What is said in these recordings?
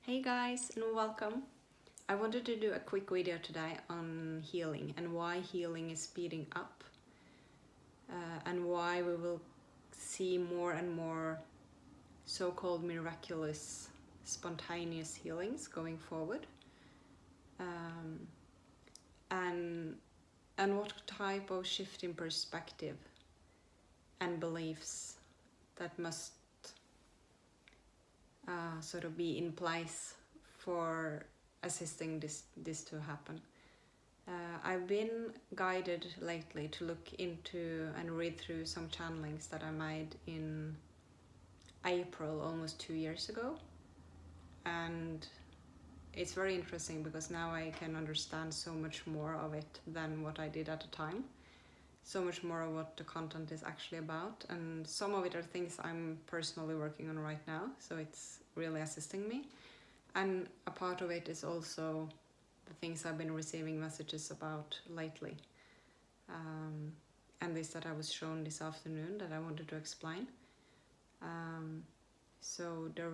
Hey guys, and welcome. I wanted to do a quick video today on healing and why healing is speeding up, and why we will see more and more so-called miraculous, spontaneous healings going forward, um, and what type of shift in perspective and beliefs that must sort of be in place for assisting this to happen. I've been guided lately to look into and read through some channelings that I made in April, almost 2 years ago, and it's very interesting because now I can understand so much more of it than what I did at the time. So much more of what the content is actually about, and some of it are things I'm personally working on right now, so it's really assisting me. And a part of it is also the things I've been receiving messages about lately. And this that I was shown this afternoon that I wanted to explain. So there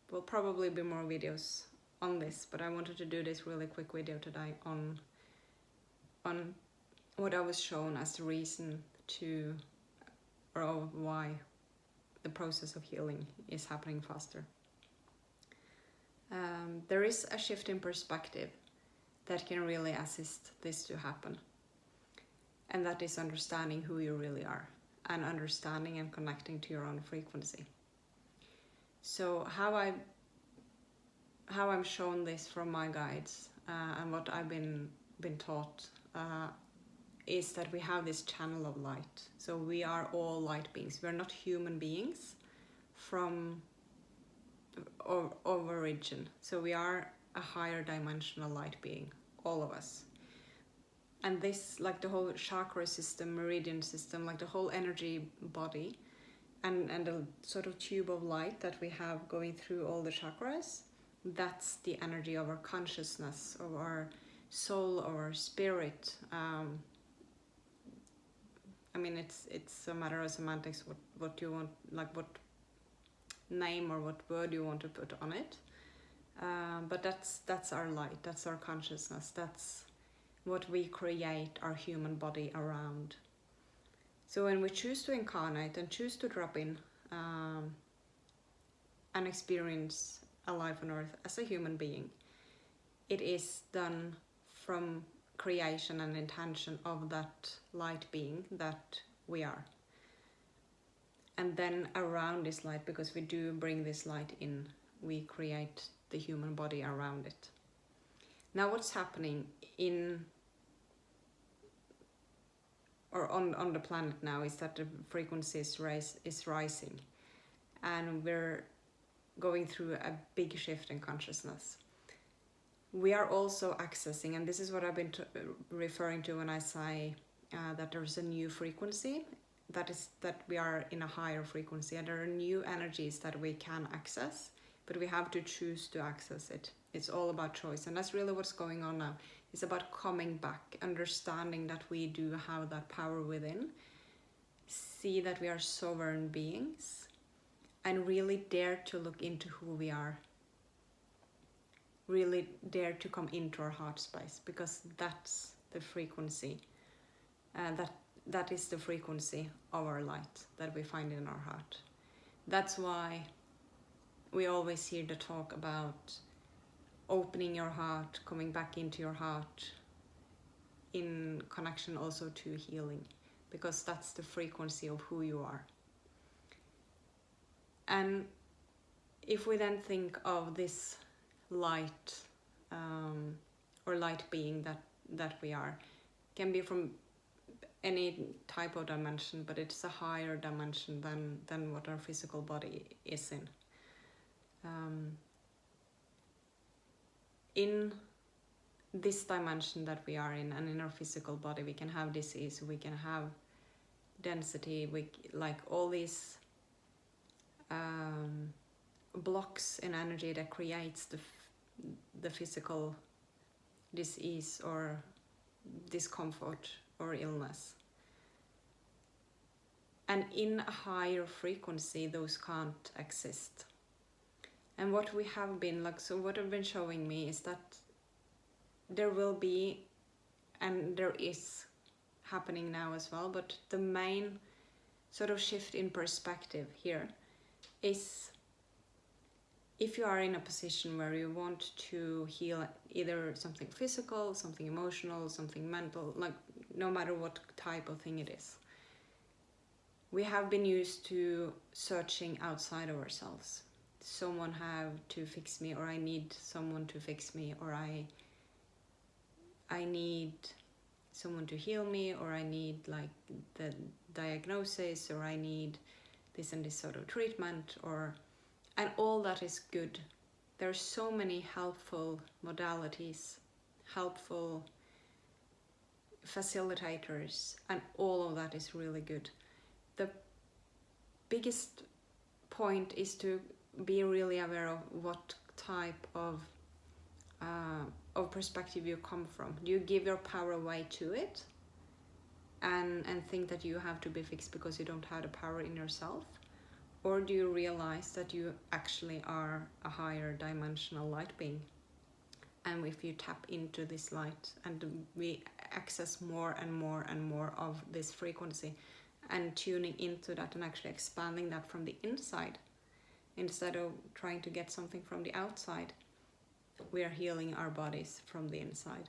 will probably be more videos on this, but I wanted to do this really quick video today on what I was shown as the reason to, or why the process of healing is happening faster. There is a shift in perspective that can really assist this to happen, and that is understanding who you really are and understanding and connecting to your own frequency. So how I'm shown this from my guides, and what I've been taught, is that we have this channel of light. So we are all light beings. We're not human beings of origin. So we are a higher dimensional light being, all of us. And this, like the whole chakra system, meridian system, like the whole energy body, and the sort of tube of light that we have going through all the chakras, that's the energy of our consciousness, of our soul, or our spirit. I mean, it's a matter of semantics, what you want, like what name or what word you want to put on it. But that's our light, that's our consciousness, that's what we create our human body around. So when we choose to incarnate and choose to drop in and experience a life on earth as a human being, it is done from creation and intention of that light being that we are. And then around this light, because we do bring this light in, we create the human body around it. Now what's happening on the planet now is that the frequency is rising, and we're going through a big shift in consciousness. We are also accessing, and this is what I've been referring to when I say that there's a new frequency, that is that we are in a higher frequency, and there are new energies that we can access, but we have to choose to access it. It's all about choice, and that's really what's going on now. It's about coming back, understanding that we do have that power within, see that we are sovereign beings, and really dare to look into who we are. Really dare to come into our heart space, because that's the frequency, that is the frequency of our light that we find in our heart. That's why we always hear the talk about opening your heart, coming back into your heart, in connection also to healing, because that's the frequency of who you are. And if we then think of this light, or light being that we are, can be from any type of dimension, but it's a higher dimension than what our physical body is in. In this dimension that we are in, and in our physical body, we can have disease, we can have density, like all these blocks in energy that creates the physical disease or discomfort or illness. And in a higher frequency, those can't exist. And what we have been like, so what I've been showing me is that there will be, and there is happening now as well, but the main sort of shift in perspective here is, if you are in a position where you want to heal either something physical, something emotional, something mental, like no matter what type of thing it is, we have been used to searching outside of ourselves. Someone have to fix me, or I need someone to fix me, or I need someone to heal me, or I need like the diagnosis, or I need this and this sort of treatment, and all that is good. There are so many helpful modalities, helpful facilitators, and all of that is really good. The biggest point is to be really aware of what type of perspective you come from. Do you give your power away to it and think that you have to be fixed because you don't have the power in yourself? Or do you realize that you actually are a higher dimensional light being? And if you tap into this light and we access more and more and more of this frequency and tuning into that and actually expanding that from the inside, instead of trying to get something from the outside, we are healing our bodies from the inside.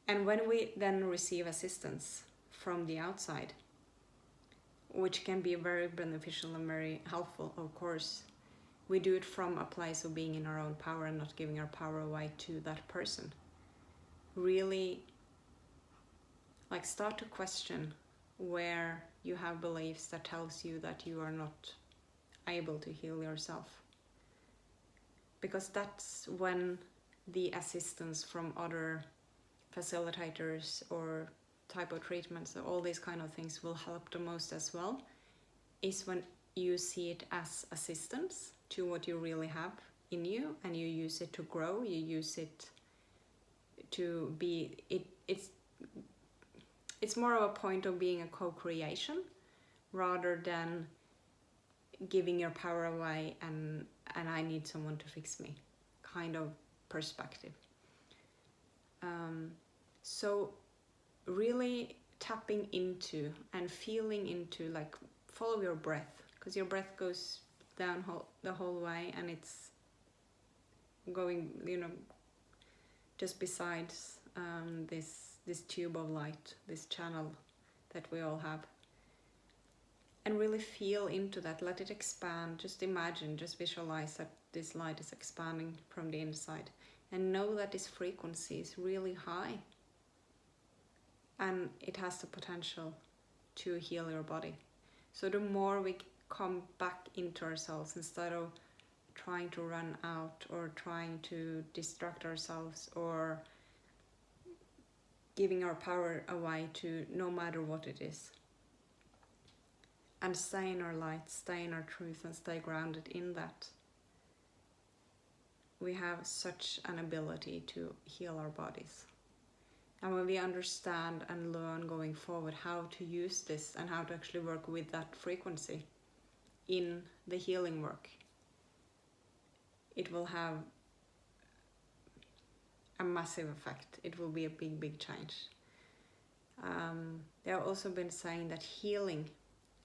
And when we then receive assistance from the outside, which can be very beneficial and very helpful, of course, we do it from a place of being in our own power and not giving our power away to that person. Really, like, start to question where you have beliefs that tells you that you are not able to heal yourself. Because that's when the assistance from other facilitators or type of treatments, all these kind of things will help the most as well, is when you see it as assistance to what you really have in you, and you use it to grow, you use it to be, it's more of a point of being a co-creation rather than giving your power away and I need someone to fix me kind of perspective. So really tapping into and feeling into, like, follow your breath, because your breath goes down the whole way, and it's going, just besides this tube of light, this channel that we all have. And really feel into that, let it expand. Just imagine, just visualize that this light is expanding from the inside, and know that this frequency is really high and it has the potential to heal your body. So the more we come back into ourselves, instead of trying to run out or trying to distract ourselves or giving our power away to no matter what it is, and stay in our light, stay in our truth, and stay grounded in that, we have such an ability to heal our bodies. And when we understand and learn going forward how to use this and how to actually work with that frequency in the healing work, it will have a massive effect. It will be a big, big change. They have also been saying that healing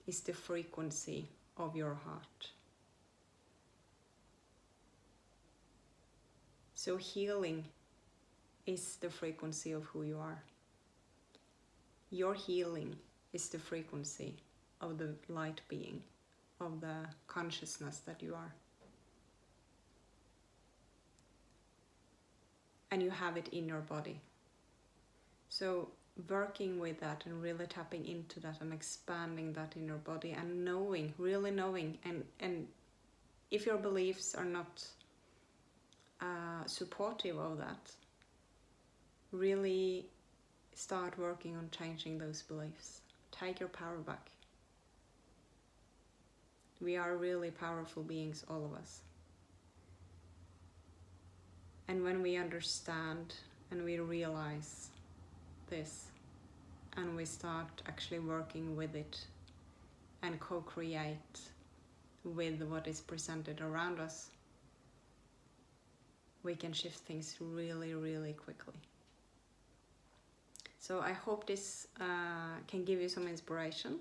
is the frequency of your heart. So healing is the frequency of who you are. Your healing is the frequency of the light being, of the consciousness that you are. And you have it in your body. So working with that and really tapping into that and expanding that in your body, and knowing, really knowing, and if your beliefs are not supportive of that, really start working on changing those beliefs. Take your power back. We are really powerful beings, all of us. And when we understand and we realize this, and we start actually working with it and co-create with what is presented around us, we can shift things really, really quickly. So I hope this can give you some inspiration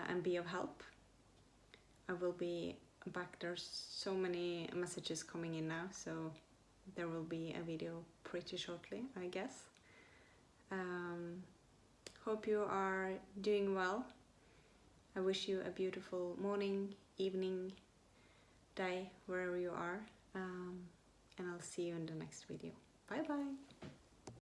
and be of help. I will be back. There's so many messages coming in now, so there will be a video pretty shortly, I guess. Hope you are doing well. I wish you a beautiful morning, evening, day, wherever you are. And I'll see you in the next video. Bye bye.